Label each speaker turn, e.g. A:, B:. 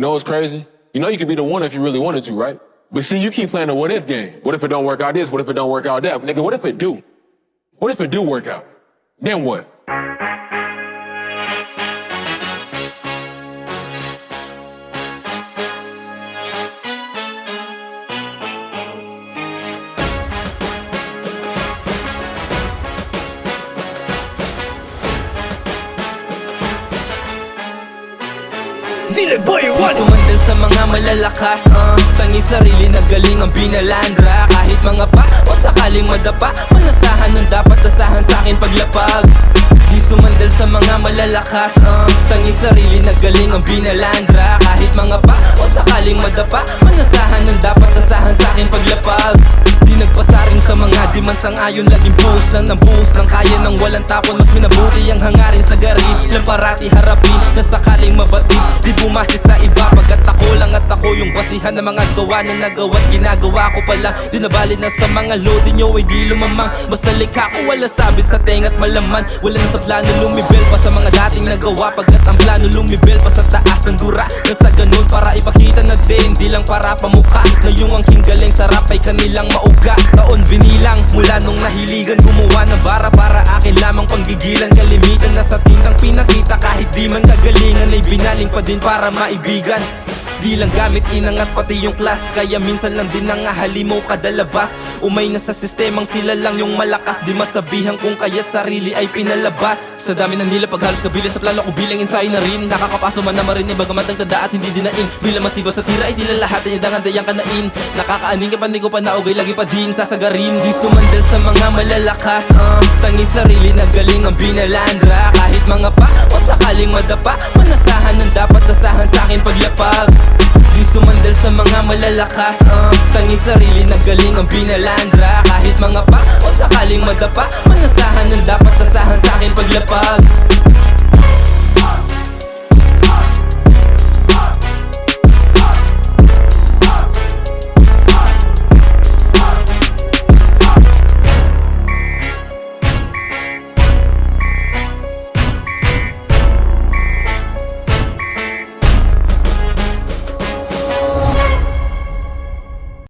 A: know what's crazy? You know you could be the one if you really wanted to, right? But see, you keep playing the what if game. What if it don't work out this? What if it don't work out that? Nigga, what if it do? What if it do work out? Then what?
B: Sila boy one sumandal sa mga malalakas Tangi sarili na galing ang binalandra Kahit mga pa o sakaling madapa Manasahan ng dapat asahan sa'kin paglapag Di sumandal sa mga malalakas Tangi sarili na galing ang binalandra Kahit mga pa o sakaling madapa Manasahan ng dapat asahan sa'kin paglapag Di nagpasaring sa mga di man sang-ayon Laging buhos lang ng buhos ng kaya ng walang tapon Mas minabuti ang hangarin sa gari Lang parati harapin na sakaling mabatid Di bumasi sa iba pagkat ako lang at ako yung basihan ng mga gawa na nagawa't ginagawa ko pala Di nabali na sa mga lodi nyo ay di lumamang Basta likha ko wala sabit sa tenga't malaman Wala na sa plano lumibel pa sa mga dating nagawa Pagkat ang plano lumibel pa sa taas ng dura Na sa ganun para ipakita na din Di lang para pamukha na yung angking galing sarap ay kanilang mauga Taon binilang mula nung nahiligan gumawa ng bara Para akin lamang panggigilan kalimitan na sa tintang pinakita Kahit di man kagalingan ay binaling pa din para maibigan Di lang gamit inangat pati yung class Kaya minsan lang din nangahali mo kadalabas Umay na sa sistemang sila lang yung malakas Di masabihan kung kaya sarili ay pinalabas Sa dami ng nila paghalos kabila sa plano ko bilang ensayo na rin Nakakapaso man na marinig bagamat nagtanda at hindi dinaing Bilang masiba sa tira ay di lahat ay dayang kanain Nakakaaning ka panig ko pa naugay lagi pa din sasagarin Di sumandal sa mga malalakas Tangi sarili na galing ang binalandra Kahit mga pa o sakaling madapa Manasahan ng dapat asahan sa'kin paglapag Di sumandal sa mga malalakas Tangi sarili na galing ang binalandra Kahit mga pa o sakaling madapa Manasahan ng dapat asahan sa'kin paglapag